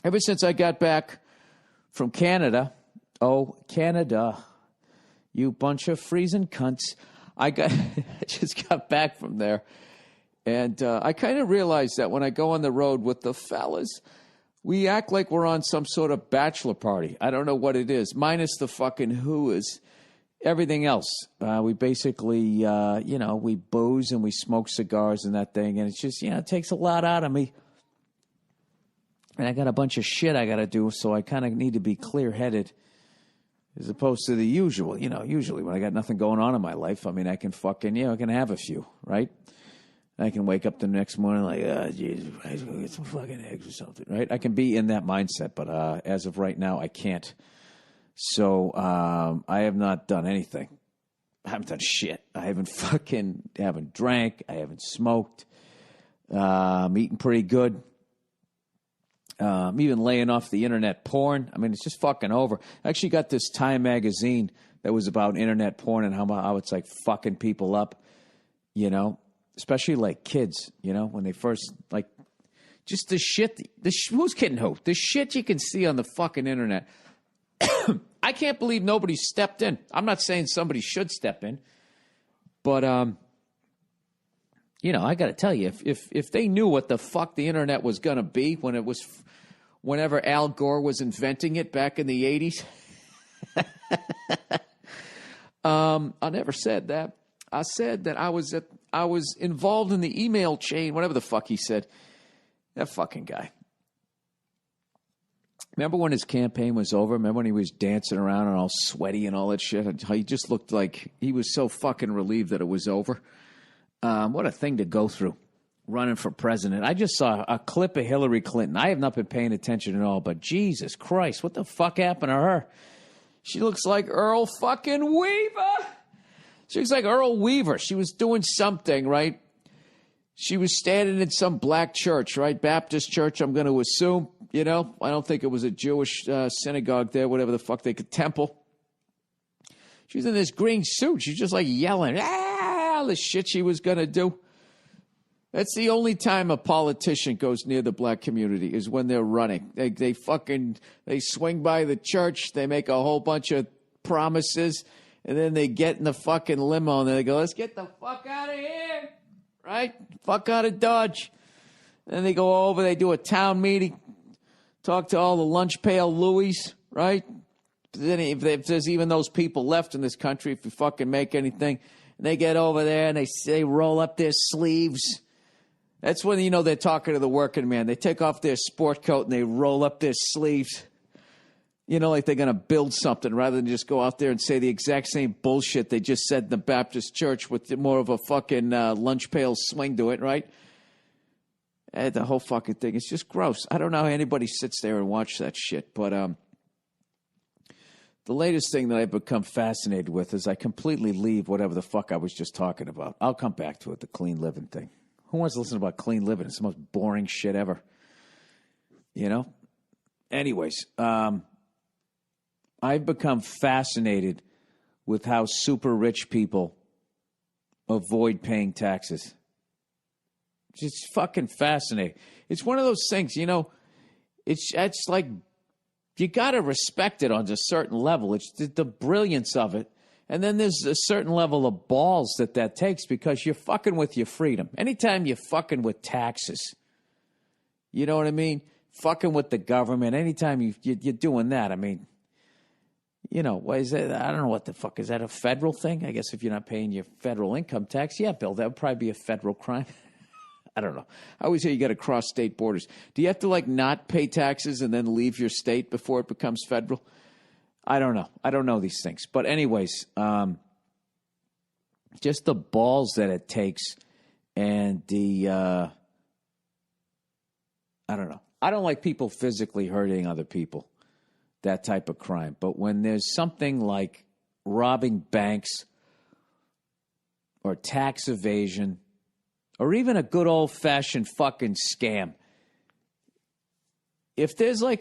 ever since I got back from Canada, oh, Canada, you bunch of freezing cunts. I just got back from there. And I kind of realized that when I go on the road with the fellas, we act like we're on some sort of bachelor party. I don't know what it is, minus the fucking who is. Everything else, we basically, we booze and we smoke cigars and that thing. And it's just, it takes a lot out of me. And I got a bunch of shit I got to do, so I kind of need to be clear-headed as opposed to the usual. Usually when I got nothing going on in my life, I mean, I can fucking, I can have a few, right? I can wake up the next morning like, Jesus Christ, go get some fucking eggs or something, right? I can be in that mindset, but as of right now, I can't. So I have not done anything. I haven't done shit. I haven't drank. I haven't smoked. I'm eating pretty good. I'm even laying off the internet porn. I mean, it's just fucking over. I actually got this Time magazine that was about internet porn and how it's like fucking people up, especially like kids, when they first, like, just the shit. Who's kidding who? The shit you can see on the fucking internet. I can't believe nobody stepped in. I'm not saying somebody should step in, but I got to tell you, if they knew what the fuck the internet was going to be whenever Al Gore was inventing it back in the 80s, I never said that. I said that I was involved in the email chain, whatever the fuck he said. That fucking guy. Remember when his campaign was over? Remember when he was dancing around and all sweaty and all that shit? He just looked like he was so fucking relieved that it was over. What a thing to go through, running for president. I just saw a clip of Hillary Clinton. I have not been paying attention at all, but Jesus Christ, what the fuck happened to her? She looks like Earl fucking Weaver. She looks like Earl Weaver. She was doing something, right? She was standing in some black church, right? Baptist church, I'm going to assume. I don't think it was a Jewish synagogue there, whatever the fuck they could, temple. She was in this green suit. She's just like yelling, the shit she was going to do. That's the only time a politician goes near the black community is when they're running. They swing by the church. They make a whole bunch of promises. And then they get in the fucking limo and they go, let's get the fuck out of here. Right? Fuck out of Dodge. Then they go over, they do a town meeting, talk to all the lunch pail Louis, right? Then if there's even those people left in this country, if you fucking make anything, and they get over there and they roll up their sleeves. That's when they're talking to the working man. They take off their sport coat and they roll up their sleeves. Like they're going to build something rather than just go out there and say the exact same bullshit they just said in the Baptist church with more of a fucking lunch pail swing to it, right? And the whole fucking thing. It's just gross. I don't know how anybody sits there and watch that shit. But the latest thing that I've become fascinated with is I completely leave whatever the fuck I was just talking about. I'll come back to it, the clean living thing. Who wants to listen about clean living? It's the most boring shit ever. Anyways, I've become fascinated with how super rich people avoid paying taxes. It's fucking fascinating. It's one of those things, it's like you got to respect it on a certain level. It's the brilliance of it. And then there's a certain level of balls that takes because you're fucking with your freedom. Anytime you're fucking with taxes, you know what I mean? Fucking with the government. Anytime you're doing that, I mean, what is that? I don't know what the fuck. Is that a federal thing? I guess if you're not paying your federal income tax, yeah, Bill, that would probably be a federal crime. I don't know. I always hear you got to cross state borders. Do you have to not pay taxes and then leave your state before it becomes federal? I don't know. I don't know these things. But anyways, just the balls that it takes and the, I don't know. I don't like people physically hurting other people, that type of crime. But when there's something like robbing banks or tax evasion or even a good old-fashioned fucking scam, if there's an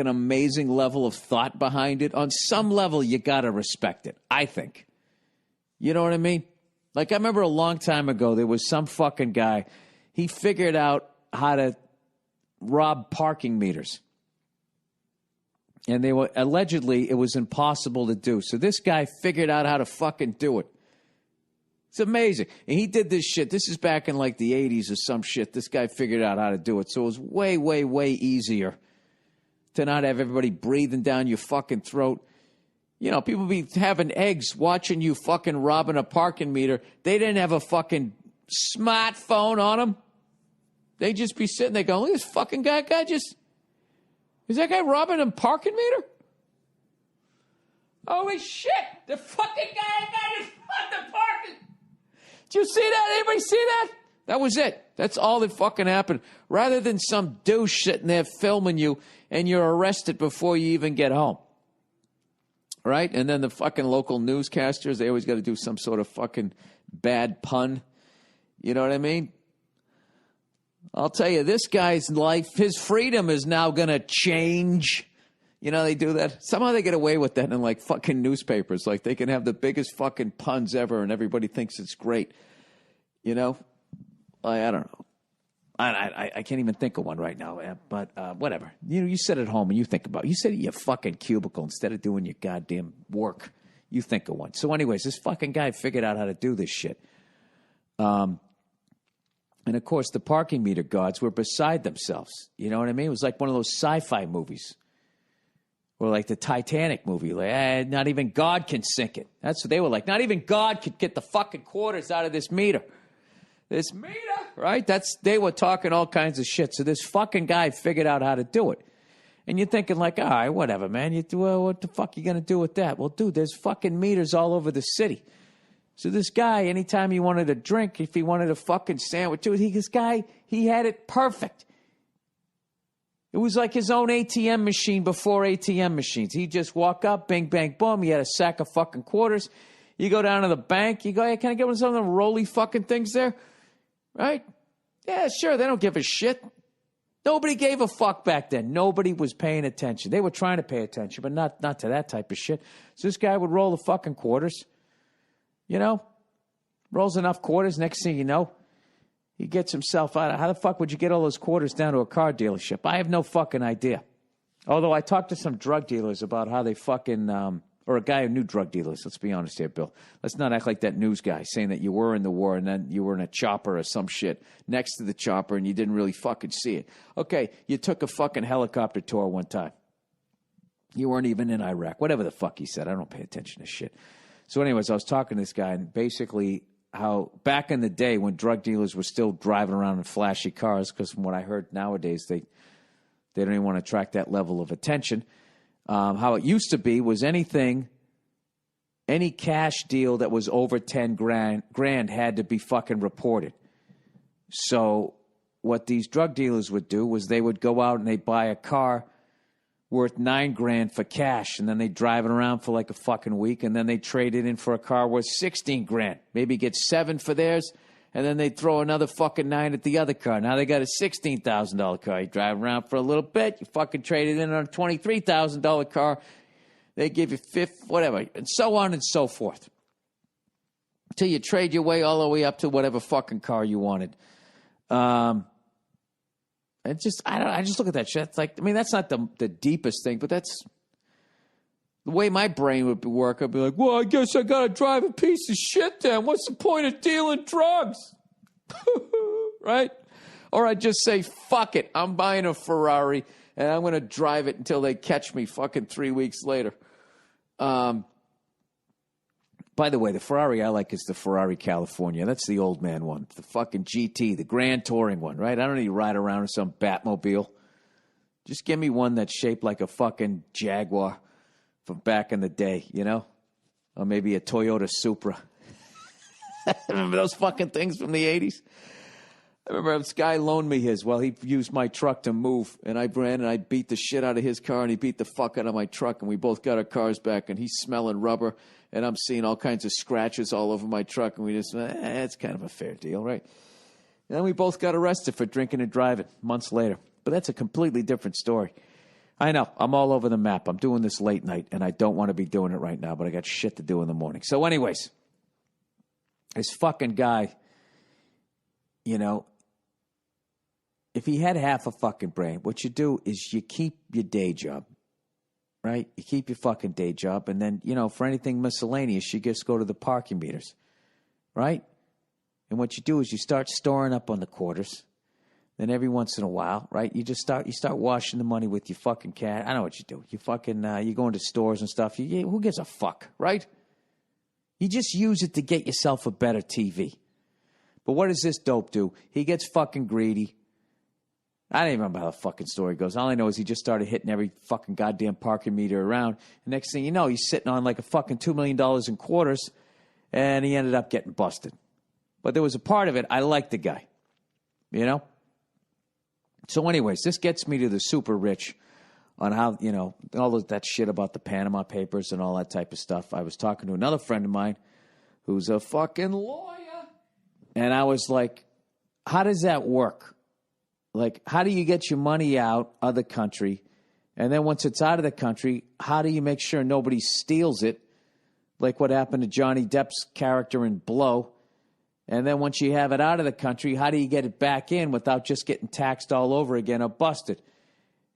amazing level of thought behind it, on some level you got to respect it, I think. You know what I mean? I remember a long time ago there was some fucking guy, he figured out how to rob parking meters. And they were allegedly, it was impossible to do. So this guy figured out how to fucking do it. It's amazing. And he did this shit. This is back in like the 80s or some shit. This guy figured out how to do it. So it was way, way, way easier to not have everybody breathing down your fucking throat. You know, people be having eggs watching you fucking robbing a parking meter. They didn't have a fucking smartphone on them. They just be sitting there going, look at this fucking guy just... Is that guy robbing a parking meter? Holy shit! The fucking guy just robbed the parking. Did you see that? Anybody see that? That was it. That's all that fucking happened. Rather than some douche sitting there filming you and you're arrested before you even get home. Right? And then the fucking local newscasters, they always got to do some sort of fucking bad pun. You know what I mean? I'll tell you, this guy's life, his freedom is now going to change. You know, they do that. Somehow they get away with that in like fucking newspapers. Like they can have the biggest fucking puns ever and everybody thinks it's great. You know? I don't know. I can't even think of one right now, but whatever. You know, you sit at home and you think about it. You sit at your fucking cubicle instead of doing your goddamn work. You think of one. So anyways, this fucking guy figured out how to do this shit. And, of course, the parking meter guards were beside themselves. You know what I mean? It was like one of those sci-fi movies. Or like the Titanic movie. Like, not even God can sink it. That's what they were like. Not even God could get the fucking quarters out of this meter. This meter, right? They were talking all kinds of shit. So this fucking guy figured out how to do it. And you're thinking like, all right, whatever, man. What the fuck are you going to do with that? Well, dude, there's fucking meters all over the city. So this guy, anytime he wanted a drink, if he wanted a fucking sandwich, dude, he had it perfect. It was like his own ATM machine before ATM machines. He'd just walk up, bing, bang, boom. He had a sack of fucking quarters. You go down to the bank. You go, hey, can I get one of some of them rolly fucking things there? Right? Yeah, sure. They don't give a shit. Nobody gave a fuck back then. Nobody was paying attention. They were trying to pay attention, but not to that type of shit. So this guy would roll the fucking quarters. You know, rolls enough quarters. Next thing you know, he gets himself out. How the fuck would you get all those quarters down to a car dealership? I have no fucking idea. Although I talked to some drug dealers about how they fucking, or a guy who knew drug dealers. Let's be honest here, Bill. Let's not act like that news guy saying that you were in the war and then you were in a chopper or some shit next to the chopper and you didn't really fucking see it. Okay, you took a fucking helicopter tour one time. You weren't even in Iraq. Whatever the fuck he said. I don't pay attention to shit. So anyways, I was talking to this guy, and basically how back in the day when drug dealers were still driving around in flashy cars, because from what I heard nowadays, they don't even want to attract that level of attention. How it used to be was any cash deal that was over 10 grand had to be fucking reported. So what these drug dealers would do was they would go out and they'd buy a car worth $9 grand for cash, and then they drive it around for like a fucking week, and then they trade it in for a car worth 16 grand. Maybe get 7 for theirs, and then they throw another fucking 9 at the other car. Now they got a $16,000 car. You drive around for a little bit, you fucking trade it in on a $23,000 car. They give you whatever, and so on and so forth. Until you trade your way all the way up to whatever fucking car you wanted. I just look at that shit. It's like, I mean, that's not the deepest thing, but that's the way my brain would work. I'd be like, well, I guess I got to drive a piece of shit then. What's the point of dealing drugs? Right? Or I'd just say, fuck it. I'm buying a Ferrari and I'm going to drive it until they catch me fucking 3 weeks later. By the way, the Ferrari I like is the Ferrari California. That's the old man one. The fucking GT, the Grand Touring one, right? I don't need to ride around in some Batmobile. Just give me one that's shaped like a fucking Jaguar from back in the day, you know? Or maybe a Toyota Supra. Remember those fucking things from the 80s? I remember this guy loaned me his while he used my truck to move. And I ran and I beat the shit out of his car and he beat the fuck out of my truck. And we both got our cars back and he's smelling rubber. And I'm seeing all kinds of scratches all over my truck. And we just, it's kind of a fair deal, right? And then we both got arrested for drinking and driving months later. But that's a completely different story. I know. I'm all over the map. I'm doing this late night. And I don't want to be doing it right now. But I got shit to do in the morning. So anyways, this fucking guy, you know, if he had half a fucking brain, what you do is you keep your day job, right? You keep your fucking day job, and then, for anything miscellaneous, you just go to the parking meters, right? And what you do is you start storing up on the quarters. Then every once in a while, right, you start washing the money with your fucking cat. I know what you do. You fucking, you go into stores and stuff. Who gives a fuck, right? You just use it to get yourself a better TV. But what does this dope do? He gets fucking greedy. I don't even remember how the fucking story goes. All I know is he just started hitting every fucking goddamn parking meter around. And next thing you know, he's sitting on like a fucking $2 million in quarters, and he ended up getting busted. But there was a part of it, I liked the guy, So anyways, this gets me to the super rich on how, all of that shit about the Panama Papers and all that type of stuff. I was talking to another friend of mine who's a fucking lawyer. And I was like, how does that work? Like, how do you get your money out of the country? And then once it's out of the country, how do you make sure nobody steals it? Like what happened to Johnny Depp's character in Blow. And then once you have it out of the country, how do you get it back in without just getting taxed all over again or busted?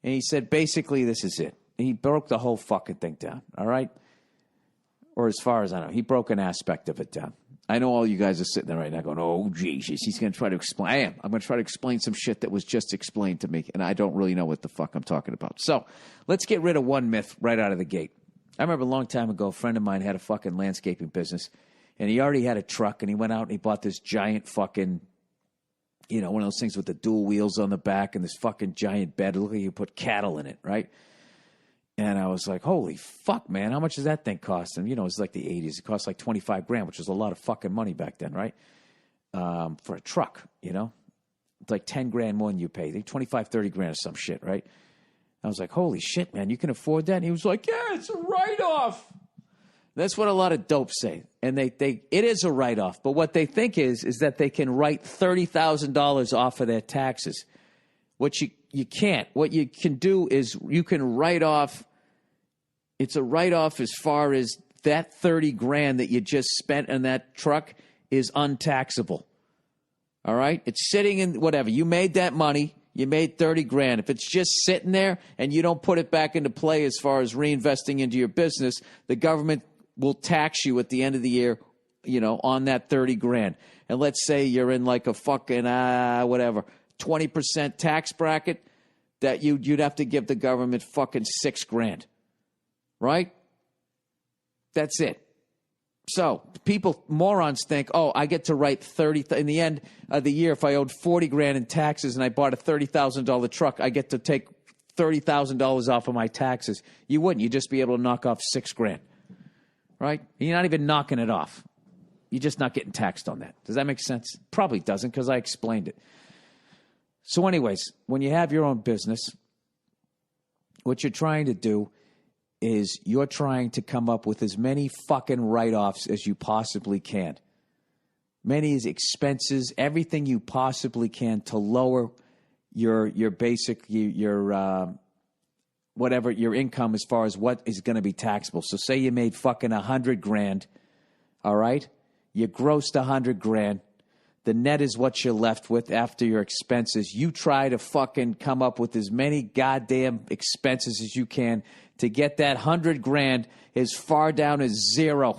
And he said, basically, this is it. He broke the whole fucking thing down, all right? Or as far as I know, he broke an aspect of it down. I know all you guys are sitting there right now going, oh, Jesus, he's going to try to explain. I am. I'm going to try to explain some shit that was just explained to me, and I don't really know what the fuck I'm talking about. So let's get rid of one myth right out of the gate. I remember a long time ago, a friend of mine had a fucking landscaping business, and he already had a truck, and he went out and he bought this giant fucking, one of those things with the dual wheels on the back and this fucking giant bed. It looked like you put cattle in it, right? And I was like, holy fuck, man, how much does that thing cost? And, it's like the 80s. It cost like $25,000, which was a lot of fucking money back then, right? For a truck, It's like $10,000 more than you pay. I think $25,000-$30,000 or some shit, right? I was like, holy shit, man, you can afford that? And he was like, yeah, it's a write-off. That's what a lot of dopes say. And it is a write-off. But what they think is that they can write $30,000 off of their taxes. What you can't. What you can do is you can write off. It's a write-off as far as that $30,000 that you just spent on that truck is untaxable. All right? It's sitting in whatever. You made that money. You made $30,000. If it's just sitting there and you don't put it back into play as far as reinvesting into your business, the government will tax you at the end of the year, on that $30,000. And let's say you're in like a fucking, 20% tax bracket, that you'd have to give the government fucking $6,000. Right? That's it. So morons think, oh, I get to write 30 in the end of the year. If I owed $40,000 in taxes and I bought a $30,000 truck, I get to take $30,000 off of my taxes. You wouldn't. You'd just be able to knock off $6,000. Right? You're not even knocking it off. You're just not getting taxed on that. Does that make sense? Probably doesn't, because I explained it. So anyways, when you have your own business, what you're trying to do is you're trying to come up with as many fucking write-offs as you possibly can. Many expenses, everything you possibly can to lower your basic, whatever your income as far as what is going to be taxable. So say you made fucking $100,000, all right? You grossed $100,000. The net is what you're left with after your expenses. You try to fucking come up with as many goddamn expenses as you can to get that $100,000 as far down as zero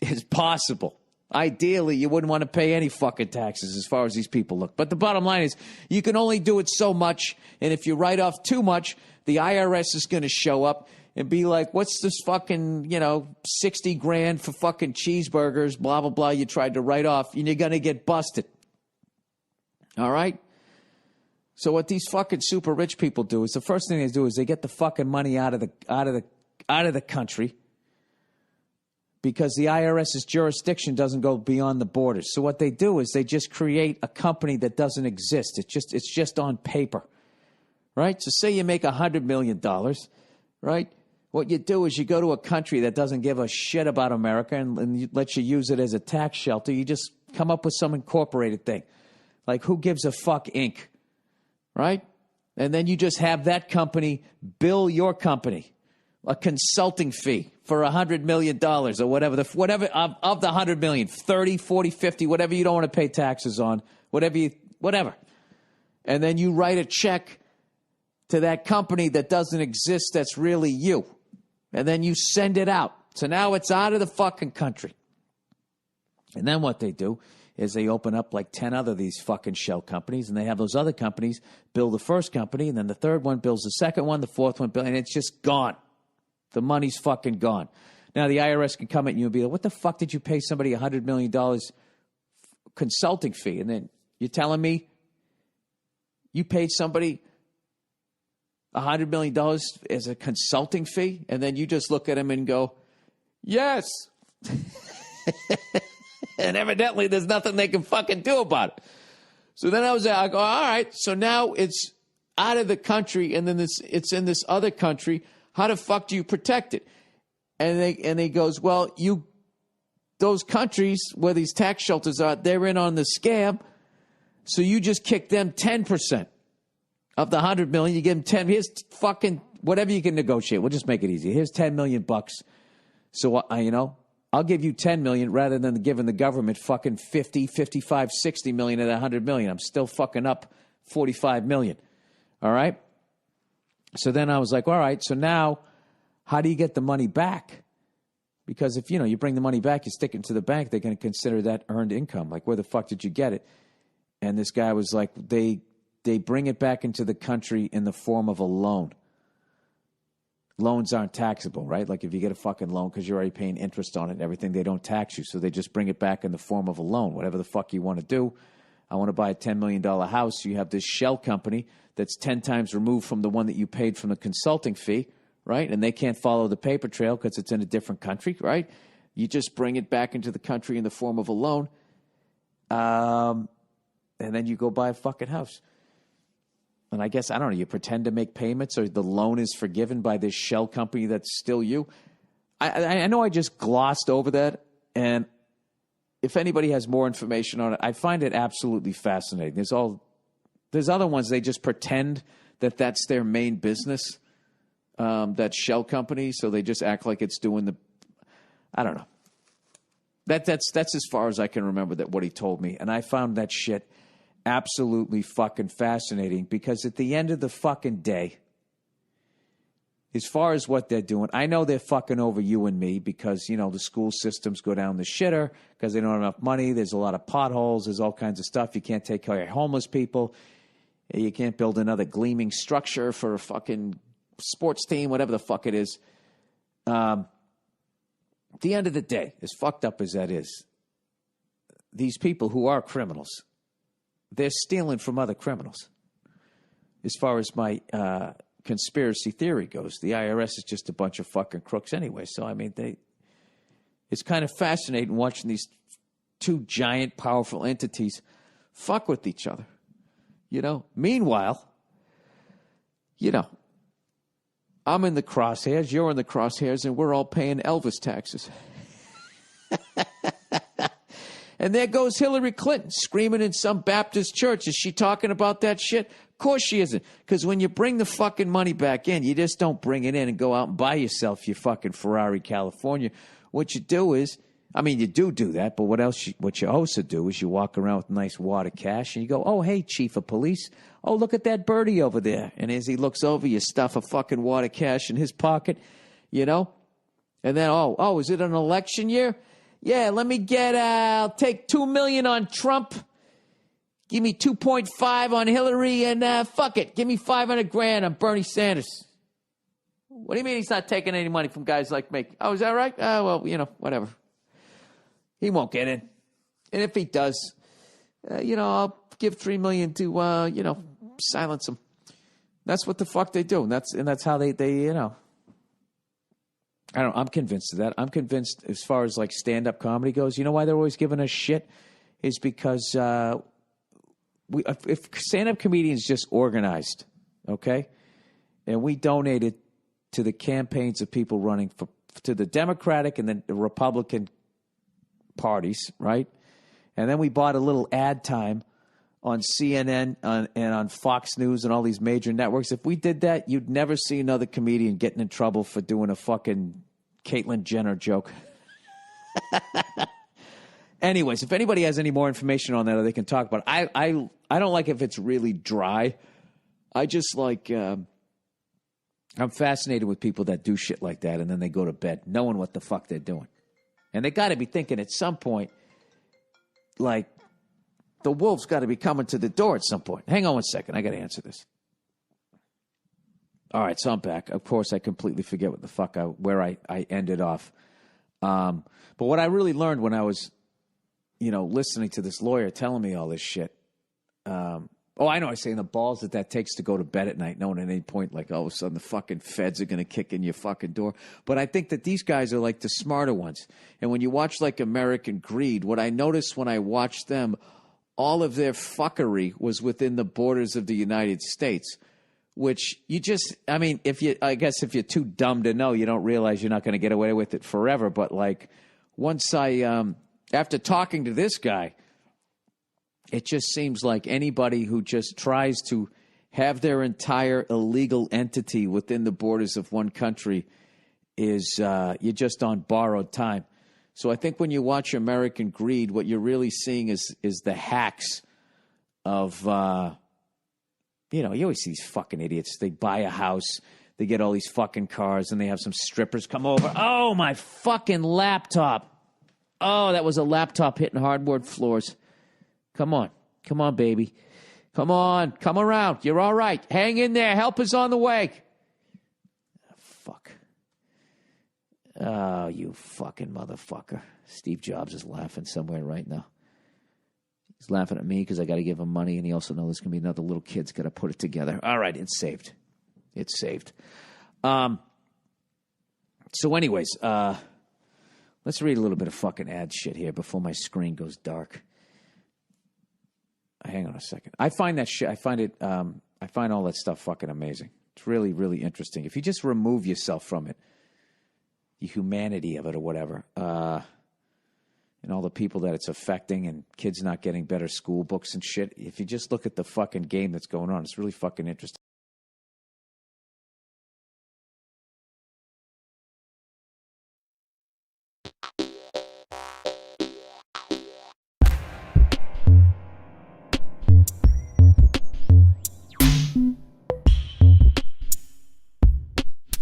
as possible. Ideally, you wouldn't want to pay any fucking taxes as far as these people look. But the bottom line is you can only do it so much, and if you write off too much, the IRS is going to show up and be like, what's this fucking, $60,000 for fucking cheeseburgers, blah, blah, blah, you tried to write off, and you're going to get busted. All right? So what these fucking super rich people do is the first thing they do is they get the fucking money out of the country because the IRS's jurisdiction doesn't go beyond the borders. So what they do is they just create a company that doesn't exist. It's just on paper. Right? So say you make $100 million, right? What you do is you go to a country that doesn't give a shit about America and lets you use it as a tax shelter. You just come up with some incorporated thing. Like Who Gives a Fuck Inc., right? And then you just have that company bill your company a consulting fee for $100 million or whatever. Whatever of the $100 million, 30, 40, 50, whatever you don't want to pay taxes on, whatever. And then you write a check to that company that doesn't exist that's really you. And then you send it out. So now it's out of the fucking country. And then what they do is they open up like 10 other of these fucking shell companies, and they have those other companies build the first company, and then the third one builds the second one, the fourth one, and it's just gone. The money's fucking gone. Now the IRS can come at you and be like, what the fuck did you pay somebody $100 million consulting fee? And then you're telling me you paid somebody $100 million as a consulting fee, and then you just look at him and go, yes. And evidently there's nothing they can fucking do about it. So then I go, all right, so now it's out of the country, and then it's in this other country. How the fuck do you protect it? And he goes, well, those countries where these tax shelters are, they're in on the scam. So you just kick them 10% of the $100 million. You give them 10. Here's fucking whatever you can negotiate. We'll just make it easy. Here's $10 million bucks. So I'll give you 10 million rather than giving the government fucking 50, 55, 60 million of that 100 million. I'm still fucking up 45 million. All right. So then I was like, all right, so now how do you get the money back? Because if, you bring the money back, you stick it into the bank, they're going to consider that earned income. Like, where the fuck did you get it? And this guy was like, they bring it back into the country in the form of a loan. Loans aren't taxable, right? Like if you get a fucking loan because you're already paying interest on it and everything, they don't tax you. So they just bring it back in the form of a loan, whatever the fuck you want to do. I want to buy a $10 million house. You have this shell company that's 10 times removed from the one that you paid from the consulting fee, right? And they can't follow the paper trail because it's in a different country, right? You just bring it back into the country in the form of a loan. And then you go buy a fucking house. And I guess, I don't know, you pretend to make payments or the loan is forgiven by this shell company that's still you. I know I just glossed over that. And if anybody has more information on it, I find it absolutely fascinating. There's other ones, they just pretend that that's their main business, that shell company. So they just act like it's doing I don't know. That's as far as I can remember what he told me. And I found that shit absolutely fucking fascinating because at the end of the fucking day, as far as what they're doing, I know they're fucking over you and me because, the school systems go down the shitter because they don't have enough money. There's a lot of potholes. There's all kinds of stuff. You can't take care of homeless people. You can't build another gleaming structure for a fucking sports team, whatever the fuck it is. At the end of the day, as fucked up as that is, these people who are criminals, they're stealing from other criminals. As far as my conspiracy theory goes, the IRS is just a bunch of fucking crooks anyway. So, I mean, it's kind of fascinating watching these two giant, powerful entities fuck with each other. Meanwhile, I'm in the crosshairs, you're in the crosshairs, and we're all paying Elvis taxes. And there goes Hillary Clinton screaming in some Baptist church. Is she talking about that shit? Of course she isn't. Because when you bring the fucking money back in, you just don't bring it in and go out and buy yourself your fucking Ferrari, California. What you do is, you do that, but what you also do is you walk around with nice wad of cash and you go, oh, hey, chief of police. Oh, look at that birdie over there. And as he looks over, you stuff a fucking wad of cash in his pocket, And then, is it an election year? Yeah, let me I'll take $2 million on Trump. Give me 2.5 on Hillary, and fuck it. Give me $500,000 on Bernie Sanders. What do you mean he's not taking any money from guys like me? Oh, is that right? Well, whatever. He won't get in. And if he does, I'll give $3 million to, silence him. That's what the fuck they do. And that's how they I'm convinced of that. I'm convinced as far as like stand-up comedy goes, you know why they're always giving us shit? Is because if stand-up comedians just organized, okay, and we donated to the campaigns of people running to the Democratic and then the Republican parties, right? And then we bought a little ad time on CNN and on Fox News and all these major networks. If we did that, you'd never see another comedian getting in trouble for doing a fucking Caitlyn Jenner joke. Anyways, if anybody has any more information on that, or they can talk about it. I don't like if it's really dry. I just like, I'm fascinated with people that do shit like that and then they go to bed knowing what the fuck they're doing. And they got to be thinking at some point, like, the wolf's got to be coming to the door at some point. Hang on one second. I got to answer this. All right, so I'm back. Of course, I completely forget what the fuck where I ended off. But what I really learned when I was, listening to this lawyer telling me all this shit. I know. I was saying the balls that takes to go to bed at night, knowing at any point, like, all of a sudden the fucking feds are going to kick in your fucking door. But I think that these guys are like the smarter ones. And when you watch like American Greed, what I noticed when I watched them, all of their fuckery was within the borders of the United States, which if you're too dumb to know, you don't realize you're not going to get away with it forever. But like once after talking to this guy, it just seems like anybody who just tries to have their entire illegal entity within the borders of one country is you're just on borrowed time. So I think when you watch American Greed, what you're really seeing is the hacks of, you always see these fucking idiots. They buy a house, they get all these fucking cars, and they have some strippers come over. Oh, my fucking laptop. Oh, that was a laptop hitting hardwood floors. Come on, baby. Come on, come around. You're all right. Hang in there. Help is on the way. Fuck. Oh, you fucking motherfucker. Steve Jobs is laughing somewhere right now. He's laughing at me because I got to give him money, and he also knows there's going to be another little kid's got to put it together. All right, it's saved. It's saved. So anyways, let's read a little bit of fucking ad shit here before my screen goes dark. Hang on a second. I find that shit. I find all that stuff fucking amazing. It's really, really interesting. If you just remove yourself from it, the humanity of it or whatever, and all the people that it's affecting and kids not getting better school books and shit, if you just look at the fucking game that's going on, it's really fucking interesting.